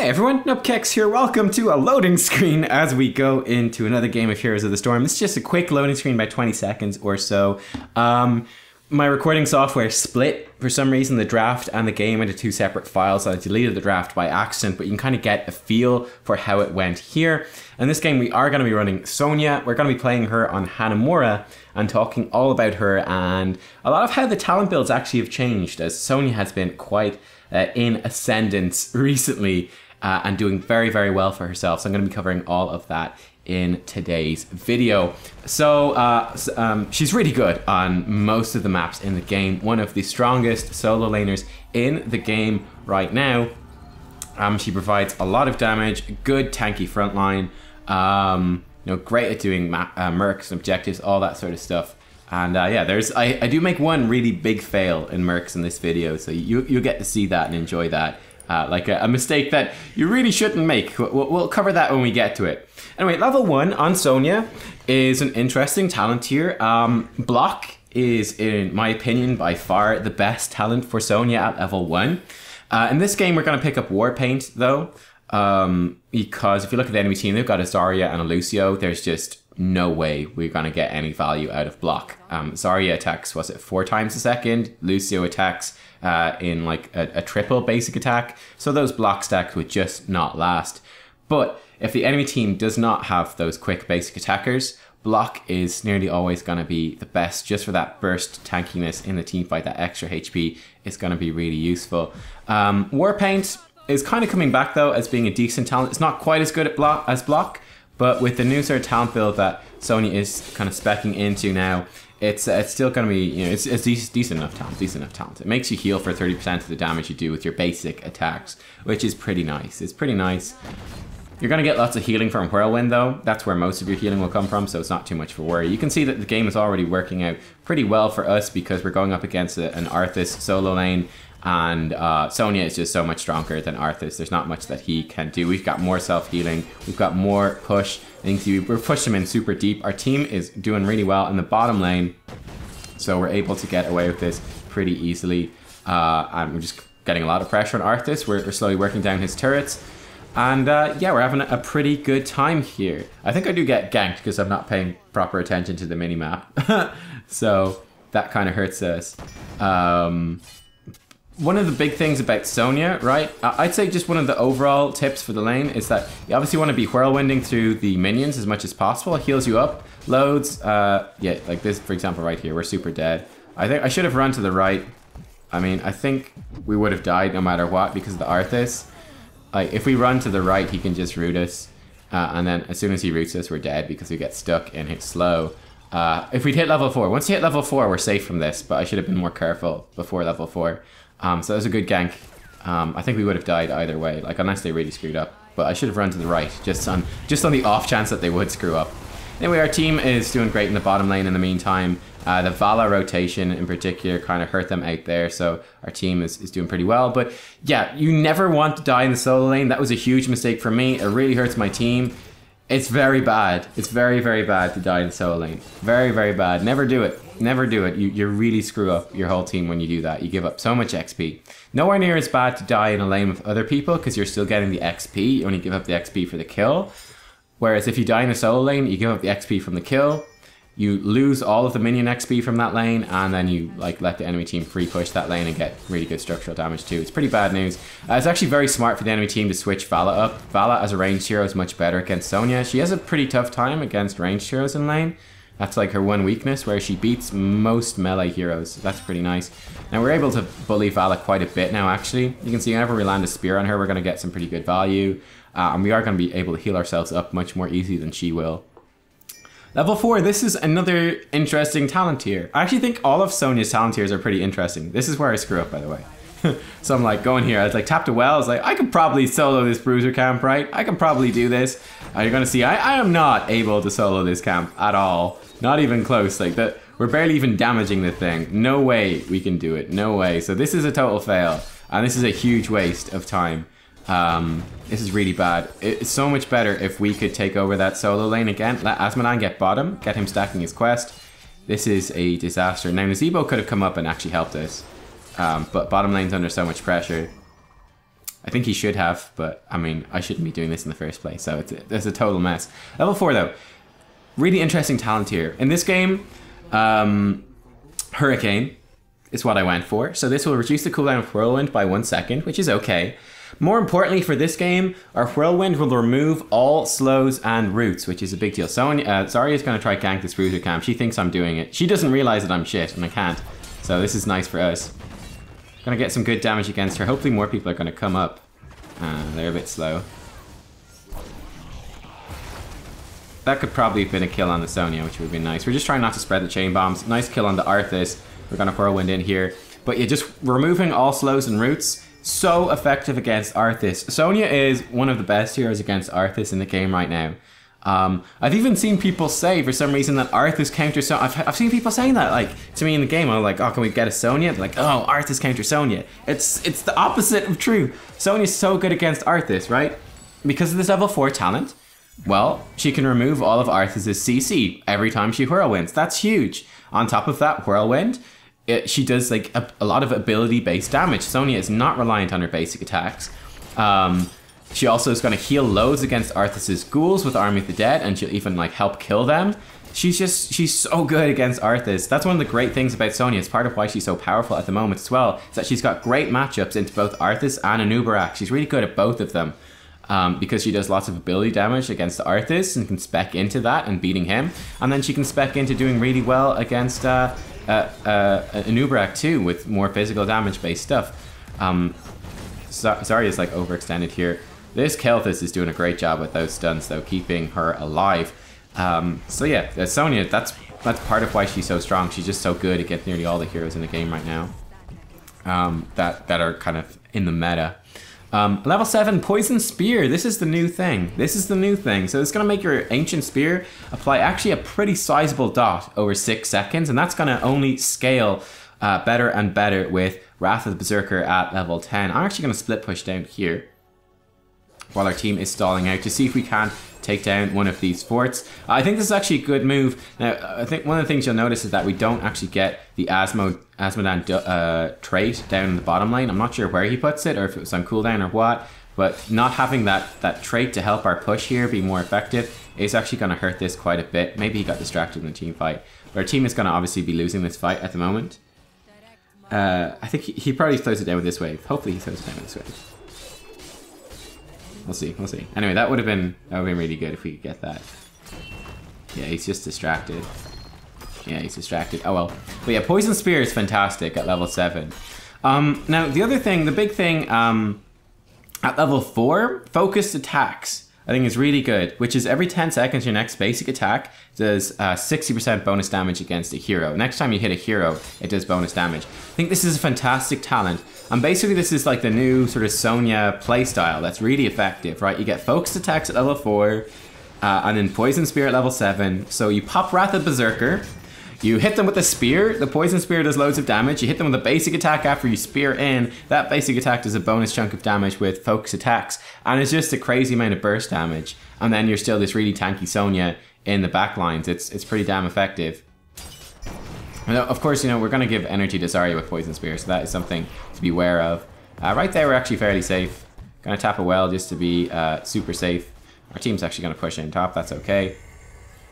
Hey everyone, Nubkeks here. Welcome to a loading screen as we go into another game of Heroes of the Storm. This is just a quick loading screen, by 20 seconds or so. My recording software split for some reason the draft and the game into two separate files. So I deleted the draft by accident, but you can kind of get a feel for how it went here. In this game, we are going to be running Sonya. We're going to be playing her on Hanamura and talking all about her and a lot of how the talent builds actually have changed, as Sonya has been quite in ascendance recently and doing very, very well for herself. So I'm going to be covering all of that in today's video. So she's really good on most of the maps in the game. One of the strongest solo laners in the game right now. She provides a lot of damage, good tanky frontline, you know, great at doing mercs and objectives, all that sort of stuff. And yeah, I do make one really big fail in mercs in this video, so you'll get to see that and enjoy that. Like a mistake that you really shouldn't make. We'll cover that when we get to it. Anyway, level 1 on Sonya is an interesting talent tier. Block is, in my opinion, by far the best talent for Sonya at level 1. In this game, we're going to pick up War Paint, though, because if you look at the enemy team, they've got a Zarya and a Lucio. There's just no way we're going to get any value out of block. Zarya attacks, was it 4 times a second? Lucio attacks in like a triple basic attack. So those block stacks would just not last. But if the enemy team does not have those quick basic attackers, block is nearly always going to be the best just for that burst tankiness in the team fight. That extra HP is going to be really useful. Warpaint is kind of coming back though as being a decent talent. It's not quite as good at block, but with the new sort of talent build that Sonya is kind of speccing into now, it's still going to be, you know, it's decent enough talent. It makes you heal for 30% of the damage you do with your basic attacks, which is pretty nice. It's pretty nice. You're going to get lots of healing from Whirlwind though. That's where most of your healing will come from, so it's not too much for worry. You can see that the game is already working out pretty well for us because we're going up against an Arthas solo lane, and Sonya is just so much stronger than Arthas. There's not much that he can do. We've got more self-healing, we've got more push. I think we're pushing him in super deep. Our team is doing really well in the bottom lane, so we're able to get away with this pretty easily. And we're just getting a lot of pressure on Arthas. We're slowly working down his turrets. And yeah, we're having a pretty good time here. I think I do get ganked because I'm not paying proper attention to the minimap. So that kind of hurts us. One of the big things about Sonya, right? I'd say just one of the overall tips for the lane is that you obviously want to be whirlwinding through the minions as much as possible. It heals you up loads. Yeah, like this, for example, right here. We're super dead. I think I should have run to the right. I mean, I think we would have died no matter what because of the Arthas. Like, if we run to the right, he can just root us. And then as soon as he roots us, we're dead because we get stuck and hit slow. If we'd hit level 4, once you hit level 4, we're safe from this. But I should have been more careful before level 4. So that was a good gank. I think we would have died either way, like unless they really screwed up. But I should have run to the right, just on the off chance that they would screw up. Anyway, our team is doing great in the bottom lane in the meantime. The Vala rotation in particular kind of hurt them out there, so our team is doing pretty well. But yeah, you never want to die in the solo lane. That was a huge mistake for me. It really hurts my team. It's very bad. It's very, very bad to die in the solo lane. Very, very bad. Never do it. Never do it. You really screw up your whole team when you do that. You give up so much XP. Nowhere near as bad to die in a lane with other people because you're still getting the XP. You only give up the XP for the kill. Whereas if you die in a solo lane, you give up the XP from the kill. You lose all of the minion XP from that lane, and then you like let the enemy team free push that lane and get really good structural damage too. It's pretty bad news. It's actually very smart for the enemy team to switch Vala up. Vala as a ranged hero is much better against Sonya. She has a pretty tough time against ranged heroes in lane. That's like her one weakness, where she beats most melee heroes. That's pretty nice. Now we're able to bully Vala quite a bit now actually. You can see whenever we land a spear on her, we're going to get some pretty good value. And we are going to be able to heal ourselves up much more easily than she will. Level 4, this is another interesting talent tier. I actually think all of Sonya's talent tiers are pretty interesting. This is where I screw up, by the way. So I'm like going here, I was like tapped a well, I was like, I could probably solo this bruiser camp, right? I can probably do this. And you're gonna see, I am not able to solo this camp at all. Not even close, like that. We're barely even damaging the thing. No way we can do it, no way. So this is a total fail. And this is a huge waste of time. This is really bad. It's so much better if we could take over that solo lane again. Let Asmodan get bottom, get him stacking his quest. This is a disaster. Now Nazebo could have come up and actually helped us. But bottom lane's under so much pressure. I think he should have, but I mean, I shouldn't be doing this in the first place, so it's a total mess. Level 4 though, really interesting talent here. In this game, Hurricane is what I went for. So this will reduce the cooldown of Whirlwind by 1 second, which is okay. More importantly for this game, our Whirlwind will remove all slows and roots, which is a big deal. Sonya, Zarya's going to try gank this Bruiser camp. She thinks I'm doing it. She doesn't realize that I'm shit, and I can't. So this is nice for us. Gonna get some good damage against her. Hopefully more people are going to come up. They're a bit slow. That could probably have been a kill on the Sonya, which would have been nice. We're just trying not to spread the chain bombs. Nice kill on the Arthas. We're going to Whirlwind in here. But yeah, just removing all slows and roots. So effective against Arthas. Sonya is one of the best heroes against Arthas in the game right now. I've even seen people say for some reason that Arthas counter Sonya. I've seen people saying that like to me in the game. I'm like, oh, can we get a Sonya? They're like, oh, Arthas counter Sonya. It's the opposite of true. Sonya's so good against Arthas, right? Because of this level 4 talent. Well, she can remove all of Arthas' CC every time she whirlwinds. That's huge. On top of that, Whirlwind, she does like a lot of ability-based damage. Sonya is not reliant on her basic attacks. She also is going to heal loads against Arthas' ghouls with Army of the Dead, and she'll even like help kill them. She's so good against Arthas. That's one of the great things about Sonya. It's part of why she's so powerful at the moment as well. Is that she's got great matchups into both Arthas and Nubkeks. She's really good at both of them. Because she does lots of ability damage against the Arthas and can spec into that and beating him. And then she can spec into doing really well against Nubkeks too, with more physical damage based stuff. Zarya's like overextended here. This Kelthus is doing a great job with those stuns though, keeping her alive. So yeah, Sonya, that's part of why she's so strong. She's just so good against nearly all the heroes in the game right now. That are kind of in the meta. Level 7, Poison Spear. This is the new thing. So it's going to make your Ancient Spear apply actually a pretty sizable dot over 6 seconds. And that's going to only scale better and better with Wrath of the Berserker at level 10. I'm actually going to split push down here while our team is stalling out to see if we can take down one of these forts. I think this is actually a good move. Now, I think one of the things you'll notice is that we don't actually get the Asmodan trait down in the bottom lane. I'm not sure where he puts it or if it was on cooldown or what, but not having that trait to help our push here be more effective is actually going to hurt this quite a bit. Maybe he got distracted in the team fight, but our team is going to obviously be losing this fight at the moment. I think he probably throws it down with this wave. Hopefully he throws it down with this wave. We'll see. Anyway, that would have been really good if we could get that. Yeah, he's just distracted. Oh well. But yeah, Poison Spear is fantastic at level 7. Now the big thing at level 4, focused attacks I think is really good, which is every 10 seconds your next basic attack does 60% bonus damage against a hero. Next time you hit a hero, it does bonus damage. I think this is a fantastic talent. And basically this is like the new sort of Sonya playstyle that's really effective, right? You get focused attacks at level 4, and then Poison Spear at level 7. So you pop Wrath of Berserker, you hit them with a spear, the Poison Spear does loads of damage, you hit them with a basic attack after you spear in, that basic attack does a bonus chunk of damage with focus attacks, and it's just a crazy amount of burst damage, and then you're still this really tanky Sonya in the back lines. It's pretty damn effective. And of course, we're going to give energy to Zarya with Poison Spear, so that is something to be aware of. Right there, we're actually fairly safe. Going to tap a well just to be super safe. Our team's actually going to push in top, that's okay.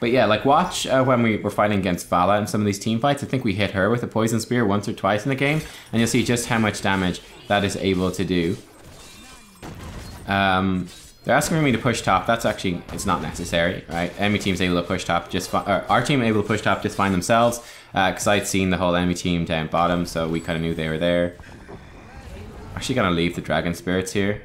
But yeah, like watch when we were fighting against Vala in some of these team fights. I think we hit her with a Poison Spear once or twice in the game, and you'll see just how much damage that is able to do. They're asking for me to push top. That's actually, it's not necessary, right? Enemy team's able to push top just fine. Our team able to push top just fine themselves, because I'd seen the whole enemy team down bottom, so we kind of knew they were there. Actually gonna leave the Dragon Spirits here.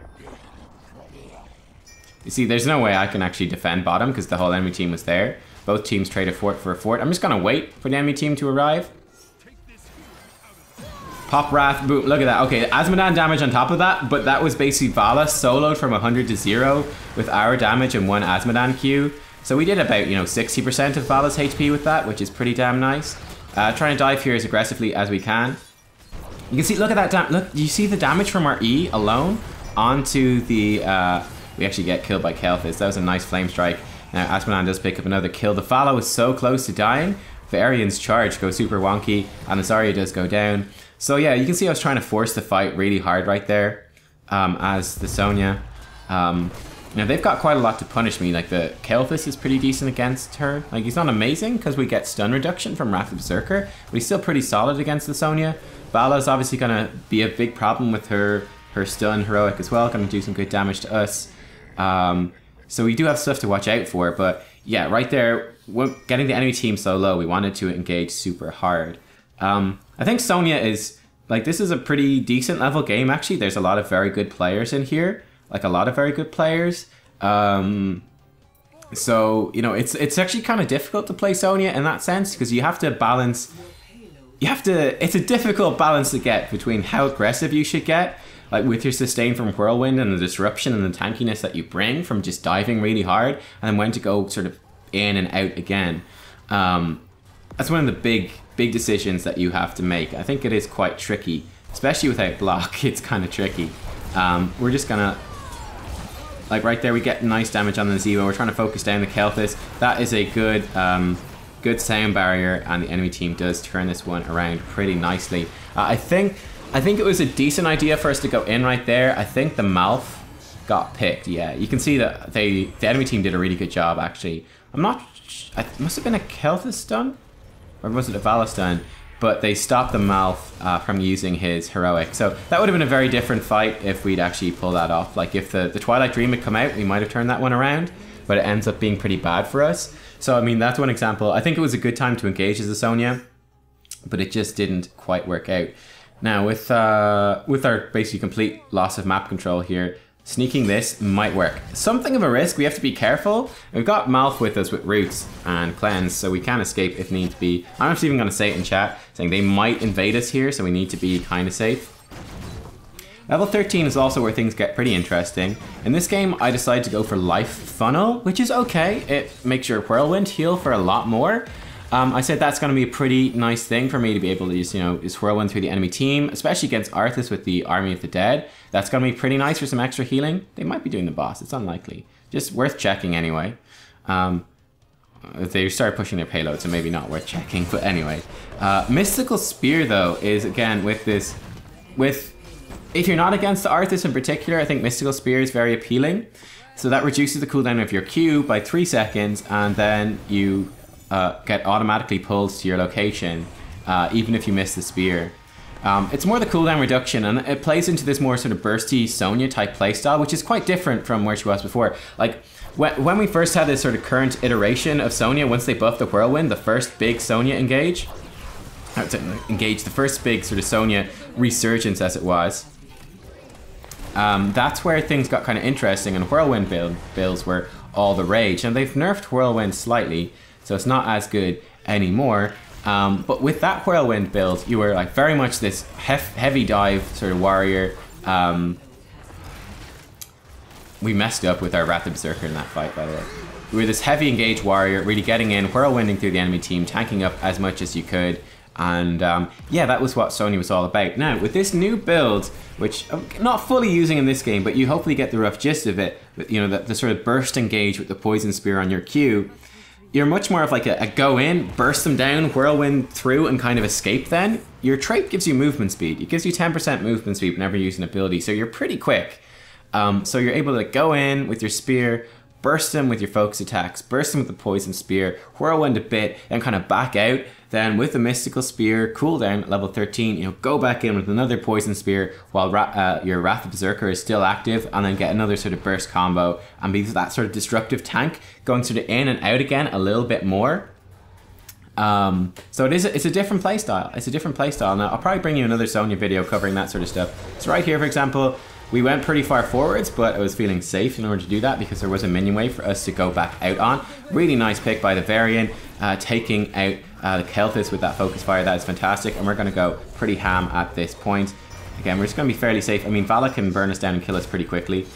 You see, there's no way I can actually defend bottom because the whole enemy team was there. Both teams trade a fort for a fort. I'm just going to wait for the enemy team to arrive. Pop Wrath, boom, look at that. Okay, Asmodan damage on top of that, but that was basically Vala soloed from 100 to 0 with our damage and 1 Asmodan Q. So we did about, 60% of Vala's HP with that, which is pretty damn nice. Trying to dive here as aggressively as we can. You can see, look at that, look, you see the damage from our E alone onto the... we actually get killed by Kelthus. That was a nice flame strike. Now Asmodan does pick up another kill. The Fallow is so close to dying. Varian's charge goes super wonky, and the Zarya does go down. So yeah, you can see I was trying to force the fight really hard right there. as the Sonya. Now they've got quite a lot to punish me. Like the Kelthus is pretty decent against her. Like he's not amazing because we get stun reduction from Wrath of Berserker, but he's still pretty solid against the Sonya. Vala's obviously gonna be a big problem with her stun heroic as well. Gonna do some good damage to us. So we do have stuff to watch out for. But yeah, right there, getting the enemy team so low, we wanted to engage super hard. I think Sonya is like, this is a pretty decent level game actually. There's a lot of very good players in here. Like a lot of very good players. So, you know, it's actually kind of difficult to play Sonya in that sense because you have to balance, it's a difficult balance to get between how aggressive you should get, like with your sustain from whirlwind and the disruption and the tankiness that you bring from just diving really hard, and then when to go sort of in and out again. That's one of the big decisions that you have to make. I think it is quite tricky, especially without block. It's kind of tricky. We're just gonna, like right there, we get nice damage on the Zebo. We're trying to focus down the Kelthus. That is a good good sound barrier, and the enemy team does turn this one around pretty nicely. I think it was a decent idea for us to go in right there. I think the Malf got picked. Yeah, you can see that the enemy team did a really good job actually. I'm not, it must have been a Kelthus stun, or was it a Vala stun? But they stopped the Malf from using his heroic. So that would have been a very different fight if we'd actually pulled that off. Like if the Twilight Dream had come out, we might have turned that one around, but it ends up being pretty bad for us. So I mean, that's one example. I think it was a good time to engage as a Sonya, but it just didn't quite work out. Now with our basically complete loss of map control here, sneaking this might work. Something of a risk, we have to be careful. We've got Malf with us with Roots and Cleanse, so we can escape if need be. I'm actually even going to say it in chat, saying they might invade us here, so we need to be kind of safe. Level 13 is also where things get pretty interesting. In this game, I decided to go for Life Funnel, which is okay. It makes your Whirlwind heal for a lot more. I said that's going to be a pretty nice thing for me to be able to just, you know, just whirlwind through the enemy team, especially against Arthas with the Army of the Dead. That's going to be pretty nice for some extra healing. They might be doing the boss. It's unlikely. Just worth checking anyway. They started pushing their payload, so maybe not worth checking. But anyway, Mystical Spear though is again with this, if you're not against the Arthas in particular, I think Mystical Spear is very appealing. So that reduces the cooldown of your Q by 3 seconds, and then you get automatically pulled to your location, even if you miss the spear. It's more the cooldown reduction, and it plays into this more sort of bursty Sonya type playstyle, which is quite different from where she was before. Like when we first had this sort of current iteration of Sonya, once they buffed the Whirlwind, the first big Sonya engage, the first big sort of Sonya resurgence as it was, that's where things got kind of interesting, and Whirlwind builds were all the rage. And they've nerfed Whirlwind slightly, so it's not as good anymore. But with that Whirlwind build, you were like very much this heavy dive sort of warrior. We messed up with our Wrath of Berserker in that fight, by the way. We were this heavy engaged warrior, really getting in, whirlwinding through the enemy team, tanking up as much as you could. And yeah, that was what Sonya was all about. Now, with this new build, which I'm not fully using in this game, but you hopefully get the rough gist of it, you know, the sort of burst engage with the Poison Spear on your Q, you're much more of like a go in, burst them down, whirlwind through, and kind of escape then. Your trait gives you movement speed. It gives you 10% movement speed whenever you use an ability, so you're pretty quick. So you're able to go in with your spear, burst them with your focus attacks, burst them with the poison spear, whirlwind a bit, and kind of back out. Then with the mystical spear, cooldown at level 13, you know, go back in with another poison spear while your Wrath of Berserker is still active, and then get another sort of burst combo and be that sort of disruptive tank, going sort of in and out again a little bit more. So it's a different playstyle. It's a different playstyle. Now I'll probably bring you another Sonya video covering that sort of stuff. So right here, for example, we went pretty far forwards, but I was feeling safe in order to do that because there was a minion wave for us to go back out on. Really nice pick by the Varian, taking out the Kelthus with that focus fire. That is fantastic, and we're going to go pretty ham at this point. Again, we're just going to be fairly safe. I mean, Vala can burn us down and kill us pretty quickly.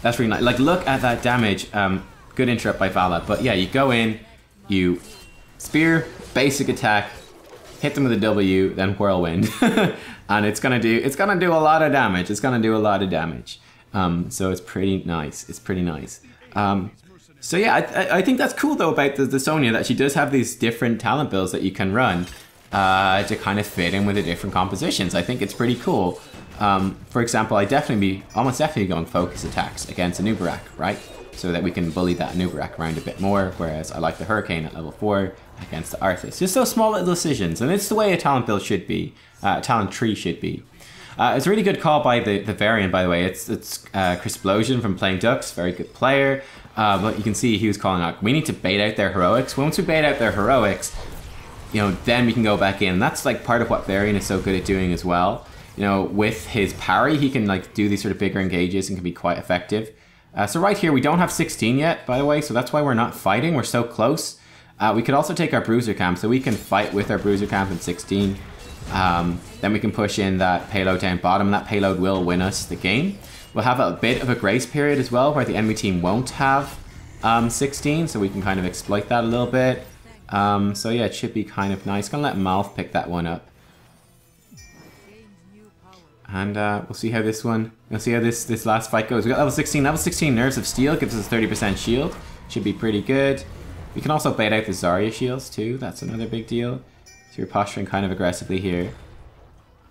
That's really nice. Like, look at that damage. Good interrupt by Vala. But yeah, you go in, you spear, basic attack, hit them with a W, then whirlwind. And it's gonna do a lot of damage. It's gonna do a lot of damage. So it's pretty nice. It's pretty nice. So yeah, I think that's cool though about the Sonya, that she does have these different talent builds that you can run to kind of fit in with the different compositions. I think it's pretty cool. For example, I'd almost definitely going focus attacks against a Nubkeks, right? So that we can bully that Nubkeks around a bit more, whereas I like the Hurricane at level 4 against the Arthas. Just those small little decisions, and it's the way a talent build should be, a talent tree should be. It's a really good call by the variant, by the way. It's Crisplosion from Playing Ducks, very good player. But you can see he was calling out, we need to bait out their heroics. Once we bait out their heroics, you know, then we can go back in. That's like part of what Varian is so good at doing as well. You know, with his parry, he can like do these sort of bigger engages and can be quite effective. So right here, we don't have 16 yet, by the way, so that's why we're not fighting. We're so close. We could also take our Bruiser Camp, so we can fight with our Bruiser Camp in 16. Then we can push in that payload down bottom, and that payload will win us the game. We'll have a bit of a grace period as well, where the enemy team won't have 16, so we can kind of exploit that a little bit. So yeah, it should be kind of nice. Gonna let Malf pick that one up. And we'll see how this last fight goes. We got level 16. Level 16 Nerves of Steel gives us a 30% shield. Should be pretty good. We can also bait out the Zarya shields too. That's another big deal. So you're posturing kind of aggressively here.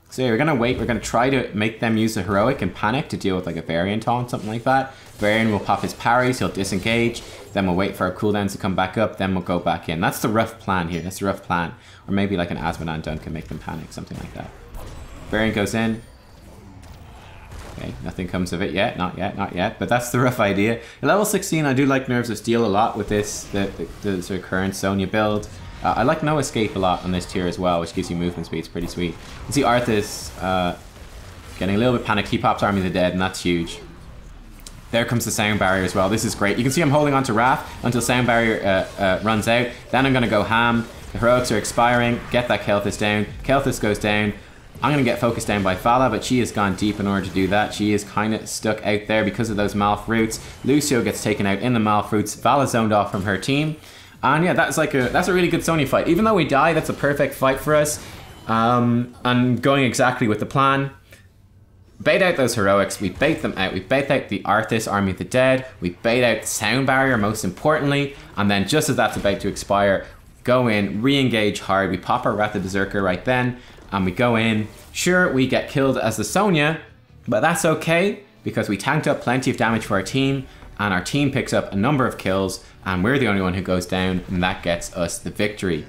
So yeah, we're gonna wait. We're gonna try to make them use the heroic and panic to deal with like a Varian taunt, something like that. Varian will pop his parries. He'll disengage. Then we'll wait for our cooldowns to come back up. Then we'll go back in. That's the rough plan here. That's the rough plan. Or maybe like an Asmodan Dunk can make them panic, something like that. Varian goes in. Okay, nothing comes of it yet, not yet, but that's the rough idea. At level 16, I do like Nerves of Steel a lot with this, the sort of current Sonya build. I like No Escape a lot on this tier as well, which gives you movement speed. It's pretty sweet. You can see Arthas getting a little bit panicked. He pops Army of the Dead, and that's huge. There comes the sound barrier as well. This is great. You can see I'm holding on to Wrath until sound barrier runs out. Then I'm going to go ham. The heroics are expiring. Get that Kel'Thus down. Kel'Thus goes down. I'm going to get focused down by Fala, but she has gone deep in order to do that. She is kind of stuck out there because of those Malf roots. Lucio gets taken out in the Malf roots. Vala zoned off from her team. And yeah, that's a really good Sonya fight. Even though we die, that's a perfect fight for us. And going exactly with the plan. Bait out those heroics. We bait them out. We bait out the Arthas, Army of the Dead. We bait out the sound barrier, most importantly. And then just as that's about to expire, go in, re-engage hard. We pop our Wrath of Berserker right then. And we go in. Sure, we get killed as the Sonya, but that's okay because we tanked up plenty of damage for our team, and our team picks up a number of kills, and we're the only one who goes down, and that gets us the victory.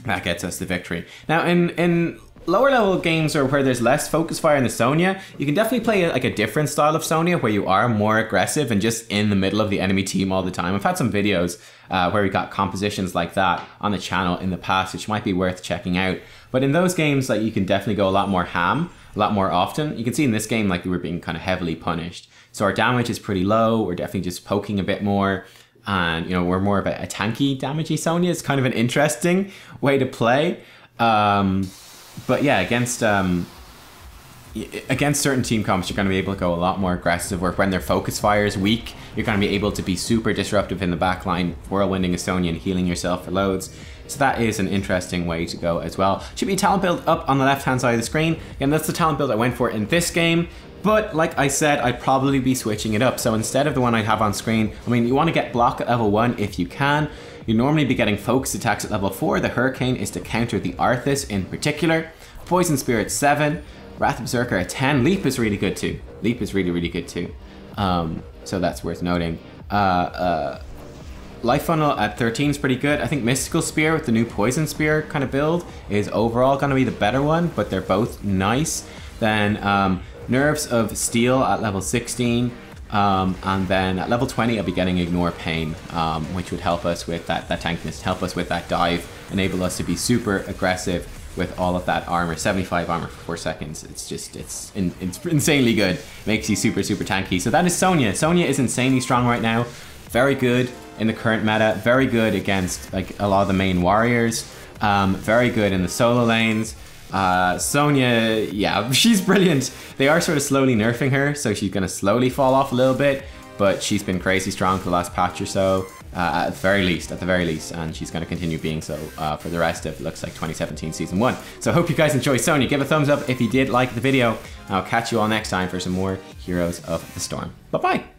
That gets us the victory. Now, in lower level games or where there's less focus fire in the Sonya, you can definitely play like a different style of Sonya where you are more aggressive and just in the middle of the enemy team all the time. I've had some videos where we got compositions like that on the channel in the past, which might be worth checking out. But in those games, like, you can definitely go a lot more ham, a lot more often. You can see in this game, like, we were being kind of heavily punished. So our damage is pretty low. We're definitely just poking a bit more. And, you know, we're more of a tanky, damagey Sonya. It's kind of an interesting way to play. But yeah, against certain team comps, you're going to be able to go a lot more aggressive, or when their focus fire is weak, you're going to be able to be super disruptive in the backline, whirlwinding a Sonya and healing yourself for loads. So that is an interesting way to go as well. Should be a talent build up on the left-hand side of the screen. Again, that's the talent build I went for in this game. But like I said, I'd probably be switching it up. So instead of the one I have on screen, I mean, you want to get block at level 1 if you can. You'd normally be getting focus attacks at level 4. The Hurricane is to counter the Arthas in particular. Poison Spirit 7. Wrath of Berserker at 10. Leap is really good too. Leap is really, really good too. So that's worth noting. Life Funnel at 13 is pretty good. I think Mystical Spear with the new Poison Spear kind of build is overall going to be the better one, but they're both nice. Then Nerves of Steel at level 16. And then at level 20, I'll be getting Ignore Pain, which would help us with that tankiness, help us with that dive, enable us to be super aggressive with all of that armor. 75 armor for 4 seconds. It's insanely good. Makes you super, super tanky. So that is Sonya. Sonya is insanely strong right now. Very good in the current meta. Very good against like a lot of the main warriors. Very good in the solo lanes. Sonya, yeah, she's brilliant. They are sort of slowly nerfing her, so she's gonna slowly fall off a little bit, but she's been crazy strong for the last patch or so, at the very least, and she's gonna continue being so for the rest of, looks like 2017 Season 1. So I hope you guys enjoy Sonya. Give a thumbs up if you did like the video. I'll catch you all next time for some more Heroes of the Storm. Bye-bye.